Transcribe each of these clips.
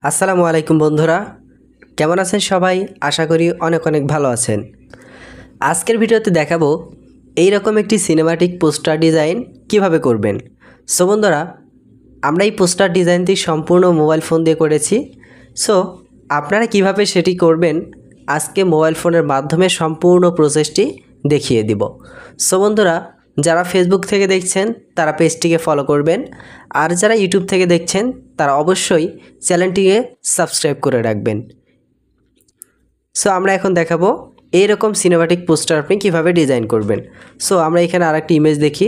আসসালামু আলাইকুম বন্ধুরা, কেমন আছেন সবাই? আশা করি অনেক অনেক ভালো আছেন। আজকের ভিডিওতে দেখাবো এইরকম একটি সিনেমাটিক পোস্টার ডিজাইন কিভাবে করবেন। সো বন্ধুরা, আমরা এই পোস্টার ডিজাইনটি সম্পূর্ণ মোবাইল ফোন দিয়ে করেছি। সো আপনারা কিভাবে সেটি করবেন আজকে মোবাইল ফোনের মাধ্যমে সম্পূর্ণ প্রসেসটি দেখিয়ে দিব। সো বন্ধুরা, যারা ফেসবুক থেকে দেখছেন তারা পেজটিকে ফলো করবেন, আর যারা ইউটিউব থেকে দেখছেন তারা অবশ্যই চ্যানেলটিকে সাবস্ক্রাইব করে রাখবেন। সো আমরা এখন দেখাবো এইরকম সিনেমাটিক পোস্টার আপনি কীভাবে ডিজাইন করবেন। সো আমরা এখানে আরেকটি ইমেজ দেখি।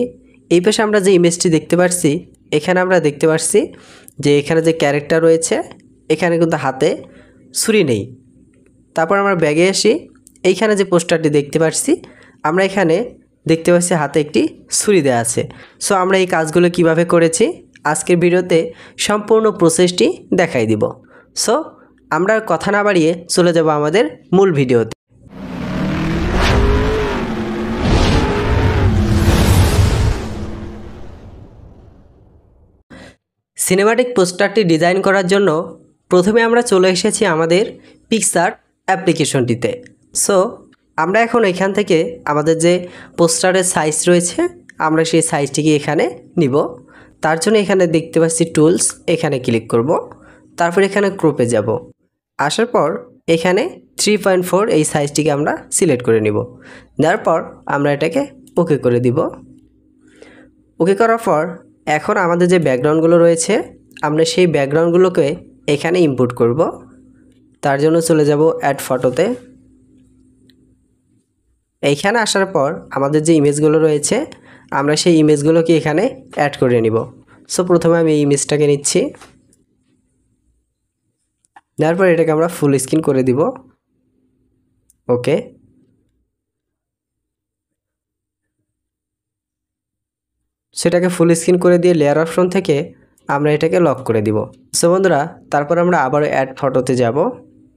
এই পাশে আমরা যে ইমেজটি দেখতে পাচ্ছি, এখানে আমরা দেখতে পাচ্ছি যে এখানে যে ক্যারেক্টার রয়েছে এখানে কিন্তু হাতে ছুরি নেই। তারপর আমরা ব্যাগে আসি, এইখানে যে পোস্টারটি দেখতে পাচ্ছি আমরা এখানে দেখতে পাচ্ছি হাতে একটি ছুরি দেওয়া আছে। সো আমরা এই কাজগুলো কিভাবে করেছি আজকের ভিডিওতে সম্পূর্ণ প্রসেসটি দেখাই দিব। সো আমরা কথা না বাড়িয়ে চলে যাব আমাদের মূল ভিডিওতে। সিনেমাটিক পোস্টারটি ডিজাইন করার জন্য প্রথমে আমরা চলে এসেছি আমাদের পিকচার অ্যাপ্লিকেশনটিতে। সো আমরা এখন এখান থেকে আমাদের যে পোস্টারের সাইজ রয়েছে আমরা সেই সাইজটিকে এখানে নিব। তার জন্য এখানে দেখতে পাচ্ছি টুলস, এখানে ক্লিক করব। তারপর এখানে ক্রপে যাব। আসার পর এখানে 3.4 এই সাইজটিকে আমরা সিলেক্ট করে নিব। দেওয়ার পর আমরা এটাকে ওকে করে দিব। ওকে করার পর এখন আমাদের যে ব্যাকগ্রাউন্ডগুলো রয়েছে আমরা সেই ব্যাকগ্রাউন্ডগুলোকে এখানে ইনপুট করব। তার জন্য চলে যাব অ্যাড ফটোতে। এইখানে আসার পর আমাদের যে ইমেজগুলো রয়েছে আমরা সেই ইমেজগুলোকে এখানে অ্যাড করে নিব। সো প্রথমে আমি এই ইমেজটাকে নিচ্ছি, তারপর এটাকে আমরা ফুল স্ক্রিন করে দিব। ওকে, সেটাকে ফুল স্ক্রিন করে দিয়ে লেয়ার অপশন থেকে আমরা এটাকে লক করে দিব। সো বন্ধুরা, তারপর আমরা আবার অ্যাড ফটোতে যাব।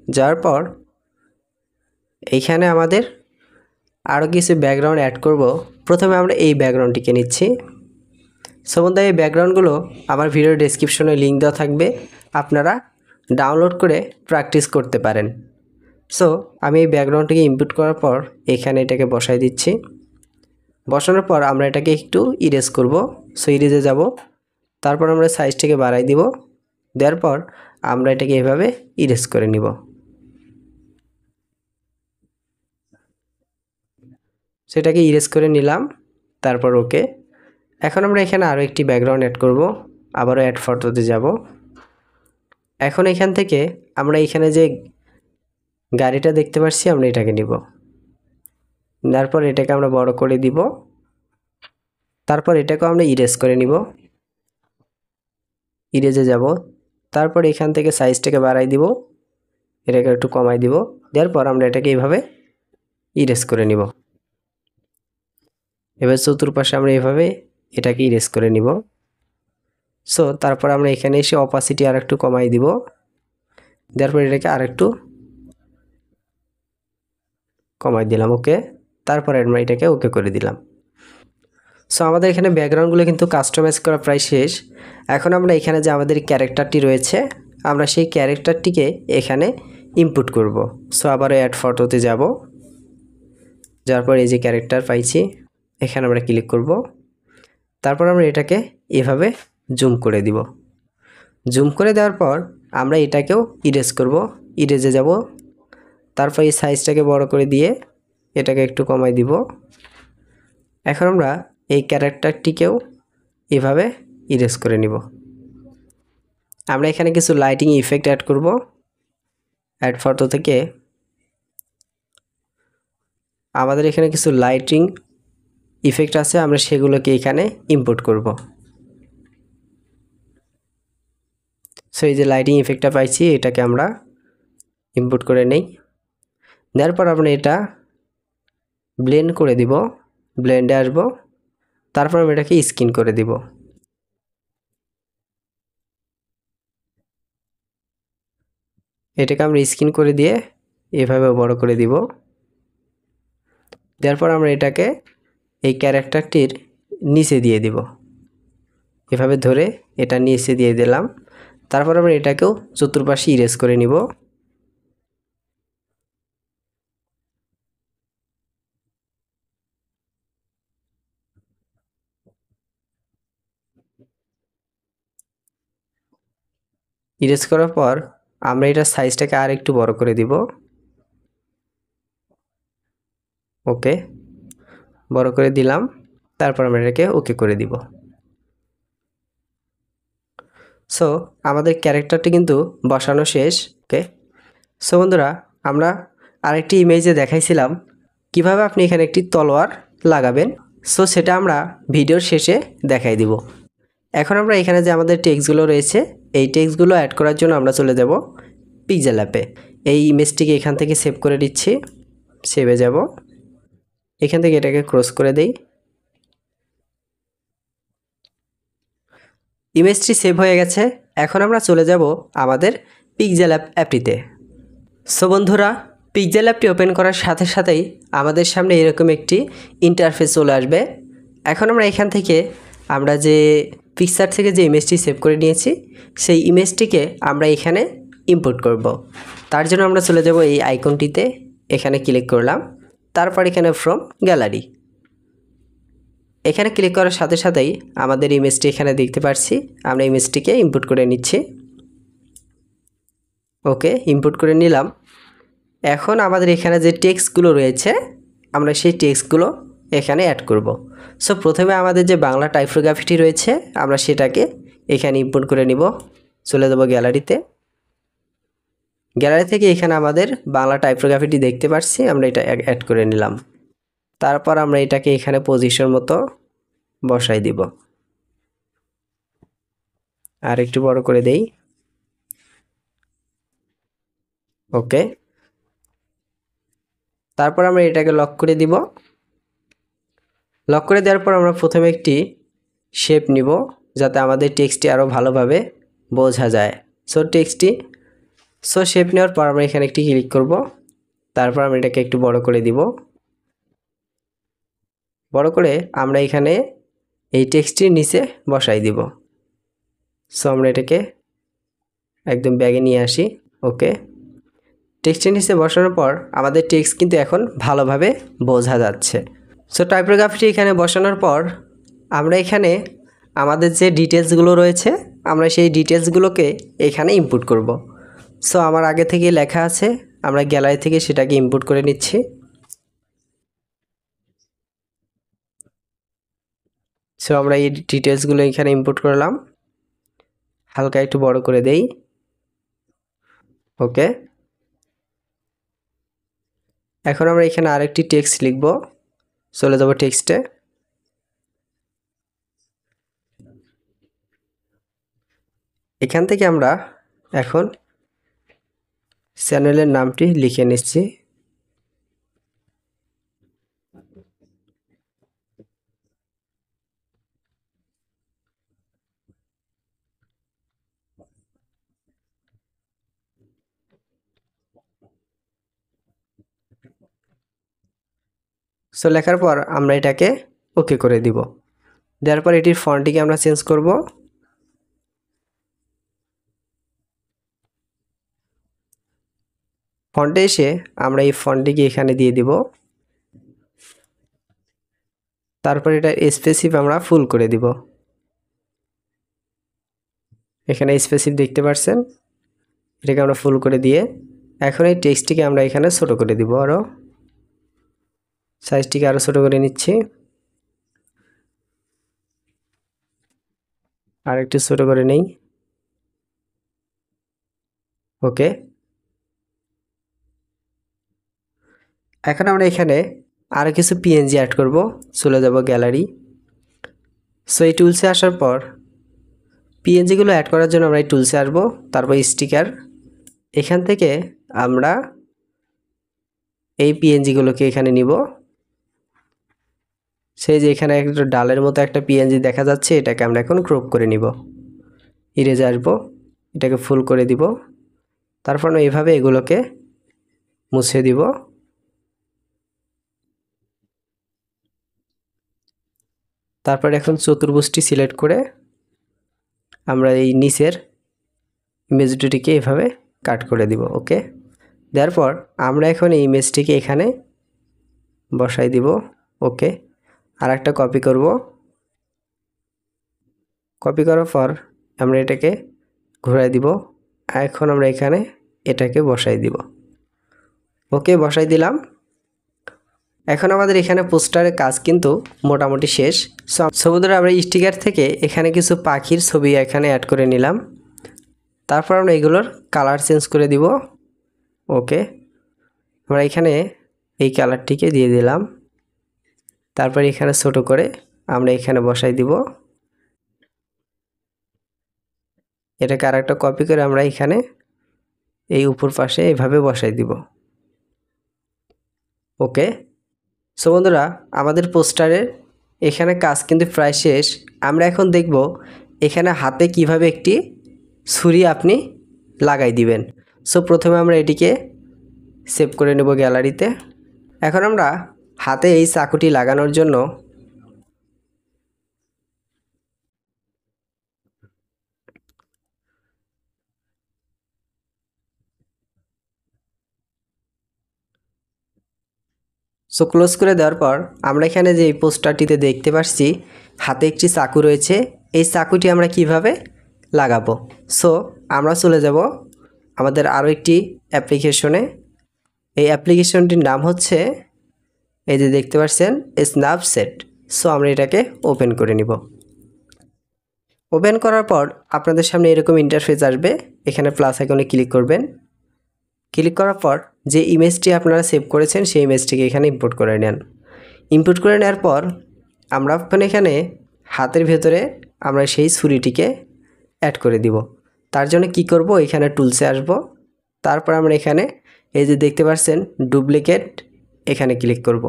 যাওয়ার পর এইখানে আমাদের আরও কিছু ব্যাকগ্রাউন্ড অ্যাড করব। প্রথমে আমরা এই ব্যাকগ্রাউন্ডটিকে নিচ্ছি। সো বন্ধুরা, এই ব্যাকগ্রাউন্ডগুলো আমার ভিডিওর ডেসক্রিপশনে লিঙ্ক দেওয়া থাকবে, আপনারা ডাউনলোড করে প্র্যাকটিস করতে পারেন। সো আমি এই ব্যাকগ্রাউন্ডটিকে ইনপুট করার পর এখানে এটাকে বসাই দিচ্ছি। বসানোর পর আমরা এটাকে একটু ইরেজ করব। সো ইরেজে যাব, তারপর আমরা সাইজটাকে বাড়াই দিব। দেওয়ার পর আমরা এটাকে এভাবে ইরেজ করে নিব। সেটাকে ইরেজ করে নিলাম, তারপর ওকে। এখন আমরা এখানে আরও একটি ব্যাকগ্রাউন্ড অ্যাড করব। আবারও অ্যাড ফটোতে যাব। এখন এখান থেকে আমরা এখানে যে গাড়িটা দেখতে পাচ্ছি আমরা এটাকে নিব। তারপর এটাকে আমরা বড় করে দিব। তারপর এটাকেও আমরা ইরেজ করে নিব। ইরেজে যাব, তারপর এখান থেকে সাইজটাকে বাড়াই দিব, এটাকে একটু কমাই দিব। দেওয়ার পর আমরা এটাকে এইভাবে ইরেজ করে নিব। এবার চতুর্পাশে আমরা এইভাবে এটাকে ইরেজ করে নিব। সো তারপর আমরা এখানে এসে অপাসিটি আর একটু কমাই দিব। দেওয়ার পর এটাকে আর একটু কমাই দিলাম। ওকে, তারপরে আমরা এটাকে ওকে করে দিলাম। সো আমাদের এখানে ব্যাকগ্রাউন্ডগুলো কিন্তু কাস্টমাইজ করা প্রায় শেষ। এখন আমরা এখানে যে আমাদের ক্যারেক্টারটি রয়েছে আমরা সেই ক্যারেক্টারটিকে এখানে ইনপুট করব। সো আবার অ্যাড ফটোতে যাব। যাওয়ার পর এই যে ক্যারেক্টার পাইছি এখানে আমরা ক্লিক করব। তারপর আমরা এটাকে এভাবে জুম করে দিব। জুম করে দেওয়ার পর আমরা এটাকেও ইরেজ করব। ইরেজে যাব, তারপর এই সাইজটাকে বড় করে দিয়ে এটাকে একটু কমাই দিব। এখন আমরা এই ক্যারেক্টারটিকেও এভাবে ইরেজ করে নিব। আমরা এখানে কিছু লাইটিং ইফেক্ট অ্যাড করব। অ্যাড ফটো থেকে আমাদের এখানে কিছু লাইটিং ইফেক্ট আছে, আমরা সেগুলোকে এখানে ইনপুট করব। সো এই যে লাইটিং ইফেক্টটা পাইছি এটাকে আমরা ইনপুট করে নেই। দেওয়ার পর আমরা এটা ব্লেন্ড করে দিব। ব্লেন্ডে আসব, তারপর আমরা এটাকে স্ক্রিন করে দিব। এটাকে আমরা স্ক্রিন করে দিয়ে এভাবে বড় করে দিব। দেওয়ার পর আমরা এটাকে এই ক্যারেক্টারটির নিচে দিয়ে দিব। এভাবে ধরে এটা নিচে দিয়ে দিলাম। তারপর আমরা এটাকেও চতুর্পাশে ইরেজ করে নিব। ইরেজ করার পর আমরা এটা সাইজটাকে আর একটু বড় করে দিব। ওকে, বড় করে দিলাম। তারপর আমরা এটাকে ওকে করে দিব। সো আমাদের ক্যারেক্টারটি কিন্তু বসানো শেষ। ওকে, সো বন্ধুরা, আমরা আরেকটি ইমেজে দেখাইছিলাম কিভাবে আপনি এখানে একটি তলোয়ার লাগাবেন। সো সেটা আমরা ভিডিওর শেষে দেখাই দিব। এখন আমরা এখানে যে আমাদের টেক্সটগুলো রয়েছে, এই টেক্সটগুলো অ্যাড করার জন্য আমরা চলে যাব পিক্সেল অ্যাপে। এই ইমেজটিকে এখান থেকে সেভ করে দিচ্ছি। সেভে যাব, এখান থেকে এটাকে ক্রস করে দেই। ইমেজটি সেভ হয়ে গেছে। এখন আমরা চলে যাব আমাদের পিক্সেল অ্যাপটিতে। সো বন্ধুরা, পিক্সেল অ্যাপটি ওপেন করার সাথে সাথেই আমাদের সামনে এরকম একটি ইন্টারফেস চলে আসবে। এখন আমরা এখান থেকে আমরা যে পিকচার থেকে যে ইমেজটি সেভ করে নিয়েছি, সেই ইমেজটিকে আমরা এখানে ইম্পোর্ট করব। তার জন্য আমরা চলে যাব এই আইকনটিতে, এখানে ক্লিক করলাম। তারপর এখানে ফ্রম গ্যালারি, এখানে ক্লিক করার সাথে সাথেই আমাদের ইমেজটি এখানে দেখতে পাচ্ছি। আমরা ইমেজটিকে ইম্পোর্ট করে নিচ্ছি। ওকে, ইম্পোর্ট করে নিলাম। এখন আমাদের এখানে যে টেক্সটগুলো রয়েছে, আমরা সেই টেক্সটগুলো এখানে অ্যাড করব। সো প্রথমে আমাদের যে বাংলা টাইপোগ্রাফিটি রয়েছে, আমরা সেটাকে এখানে ইম্পোর্ট করে নিব। চলে যাব গ্যালারিতে। গ্যালারি থেকে এখানে আমাদের বাংলা টাইপোগ্রাফিটি দেখতে পাচ্ছি, আমরা এটা অ্যাড করে নিলাম। তারপর আমরা এটাকে এখানে পজিশন মতো বসাই দিব। আর একটু বড় করে দেই। ওকে, তারপর আমরা এটাকে লক করে দিব। লক করে দেওয়ার পর আমরা প্রথমে একটি শেপ নিব, যাতে আমাদের টেক্সটটি আরও ভালোভাবে বোঝা যায়। সো শেপ নেওয়ার পর আমরা এখানে একটি ক্লিক করব। তারপর আমরা এটাকে একটু বড় করে দিব। বড় করে আমরা এখানে এই টেক্সটটির নিচে বসাই দিব। সো আমরা এটাকে একদম ব্যাগে নিয়ে আসি। ওকে, টেক্সটের নিচে বসানোর পর আমাদের টেক্সট কিন্তু এখন ভালোভাবে বোঝা যাচ্ছে। সো টাইপোগ্রাফিটি এখানে বসানোর পর আমরা এখানে আমাদের যে ডিটেলসগুলো রয়েছে, আমরা সেই ডিটেলসগুলোকে এখানে ইনপুট করব। সো আমার আগে থেকে লেখা আছে, আমরা গ্যালারি থেকে সেটাকে ইনপুট করে নিচ্ছি। সো আমরা এই ডিটেলসগুলো এখানে ইনপুট করলাম। হালকা একটু বড় করে দেই। ওকে, এখন আমরা এখানে আরেকটি টেক্সট লিখব। চলে যাব টেক্সটে। এখান থেকে আমরা এখন চ্যানেলের নামটি লিখে নিচ্ছি। সো লেখার পর আমরা এটাকে ওকে করে দিব। দেওয়ার পর এটির ফন্টটিকে আমরা চেঞ্জ করব। ফন্টে এসে আমরা এই ফন্টটিকে এখানে দিয়ে দিব। তারপর এটা স্পেসিফ আমরা ফুল করে দিব। এখানে স্পেসিফ দেখতে পাচ্ছেন, এটাকে আমরা ফুল করে দিয়ে এখন এই টেক্সটটিকে আমরা এখানে ছোট করে দিব। আরও সাইজটিকে আরও ছোট করে নিচ্ছি। আর একটু ছোট করে নেই। ওকে, এখন আমরা এখানে আরও কিছু পিএনজি অ্যাড করব। চলে যাব গ্যালারি। সো এই টুলসে আসার পর পিএনজিগুলো অ্যাড করার জন্য আমরা এই টুলসে আসবো। তারপর স্টিকার, এখান থেকে আমরা এই পিএনজিগুলোকে এখানে নিব। সেই যে এখানে একটা ডালের মতো একটা পিএনজি দেখা যাচ্ছে, এটাকে আমরা এখন ক্রপ করে নিব। ইরেজে আসবো, এটাকে ফুল করে দিব। তারপর এইভাবে এগুলোকে মুছে দিব। তারপর এখন চতুর্ভুজটি সিলেক্ট করে আমরা এই নিচের ইমেজ দুটিকে এভাবে কাট করে দিব। ওকে, দেওয়ার পর আমরা এখন এই ইমেজটিকে এখানে বসাই দিব। ওকে, আর একটা কপি করব। কপি করার পর আমরা এটাকে ঘুরাই দিব। এখন আমরা এখানে এটাকে বসাই দিব। ওকে, বসাই দিলাম। এখন আমাদের এখানে পোস্টারের কাজ কিন্তু মোটামুটি শেষ। সো বন্ধুরা, আমরা স্টিকার থেকে এখানে কিছু পাখির ছবি এখানে অ্যাড করে নিলাম। তারপর আমরা এগুলোর কালার চেঞ্জ করে দিব। ওকে, আমরা এখানে এই কালারটিকে দিয়ে দিলাম। তারপর এখানে ছোট করে আমরা এখানে বসাই দিব। এটাকে আরেকটা কপি করে আমরা এখানে এই উপর পাশে এভাবে বসাই দিব। ওকে, সো বন্ধুরা, আমাদের পোস্টারের এখানে কাজ কিন্তু প্রায় শেষ। আমরা এখন দেখব এখানে হাতে কিভাবে একটি ছুরি আপনি লাগাই দিবেন। সো প্রথমে আমরা এটিকে সেভ করে নেব গ্যালারিতে। এখন আমরা হাতে এই চাকুটি লাগানোর জন্য ক্লোজ করে দেওয়ার পর আমরা এখানে যে এই পোস্টারটিতে দেখতে পাচ্ছি হাতে একটি চাকু রয়েছে। এই চাকুটি আমরা কিভাবে লাগাবো। সো আমরা চলে যাব আমাদের আরও একটি অ্যাপ্লিকেশনে। এই অ্যাপ্লিকেশনটির নাম হচ্ছে, এই যে দেখতে পাচ্ছেন, স্ন্যাপচ্যাট। সো আমরা এটাকে ওপেন করে নিব। ওপেন করার পর আপনাদের সামনে এরকম ইন্টারফেস আসবে। এখানে প্লাস আইকনে ক্লিক করবেন। ক্লিক করার পর যে ইমেজটি আপনারা সেভ করেছেন সেই ইমেজটিকে এখানে ইম্পোর্ট করে নেন। ইম্পোর্ট করে নেওয়ার পর আমরা এখানে হাতের ভেতরে আমরা সেই ছুরিটিকে অ্যাড করে দিব। তার জন্য কি করব, এখানে টুলসে আসব। তারপর আমরা এখানে এই যে দেখতে পাচ্ছেন ডুপ্লিকেট, এখানে ক্লিক করব।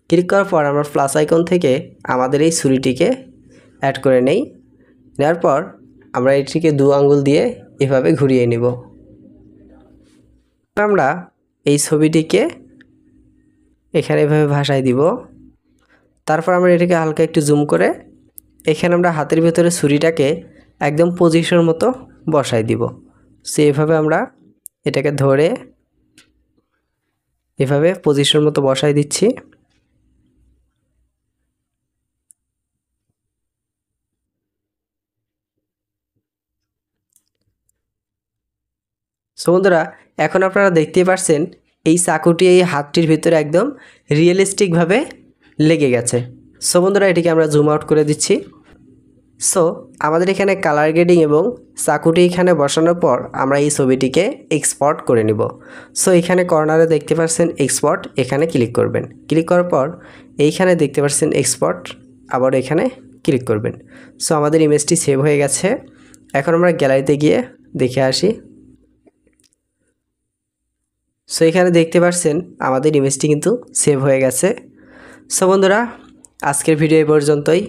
ক্লিক করার পর আমরা প্লাস আইকন থেকে আমাদের এই ছুরিটিকে অ্যাড করে নেই। নেওয়ার পর আমরা এটিকে 2 আঙ্গুল দিয়ে এভাবে ঘুরিয়ে নিব। আমরা এই ছবিটিকে এখানে এভাবে ভাসাই দিব। তারপর আমরা এটাকে হালকা একটু জুম করে এখানে আমরা হাতের ভেতরে ছুরিটাকে একদম পজিশন মতো বসাই দিব। সো এভাবে আমরা এটাকে ধরে এভাবে পজিশন মতো বসাই দিচ্ছি। সো বন্ধুরা, এখন আপনারা দেখতেই পাচ্ছেন এই চাকুটি এই হাতটির ভিতরে একদম রিয়েলিস্টিকভাবে লেগে গেছে। সো বন্ধুরা, এটিকে আমরা জুম আউট করে দিচ্ছি। সো আমাদের এখানে কালার গ্রেডিং এবং চাকুটি এখানে বসানোর পর আমরা এই ছবিটিকে এক্সপোর্ট করে নিব। সো এখানে কর্নারে দেখতে পাচ্ছেন এক্সপোর্ট, এখানে ক্লিক করবেন। ক্লিক করার পর এইখানে দেখতে পাচ্ছেন এক্সপোর্ট, আবার এখানে ক্লিক করবেন। সো আমাদের ইমেজটি সেভ হয়ে গেছে। এখন আমরা গ্যালারিতে গিয়ে দেখে আসি। সো এখানে দেখতে পাচ্ছেন আমাদের ইমেজটি কিন্তু সেভ হয়ে গেছে। সো বন্ধুরা, আজকের ভিডিও এই পর্যন্তই।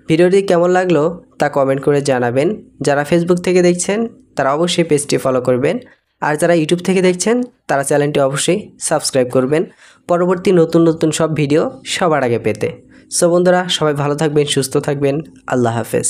ভিডিওটি কেমন লাগলো তা কমেন্ট করে জানাবেন। যারা ফেসবুক থেকে দেখছেন তারা অবশ্যই পেজটি ফলো করবেন, আর যারা ইউটিউব থেকে দেখছেন তারা চ্যানেলটি অবশ্যই সাবস্ক্রাইব করবেন পরবর্তী নতুন নতুন সব ভিডিও সবার আগে পেতে। সো বন্ধুরা, সবাই ভালো থাকবেন, সুস্থ থাকবেন। আল্লাহ হাফেজ।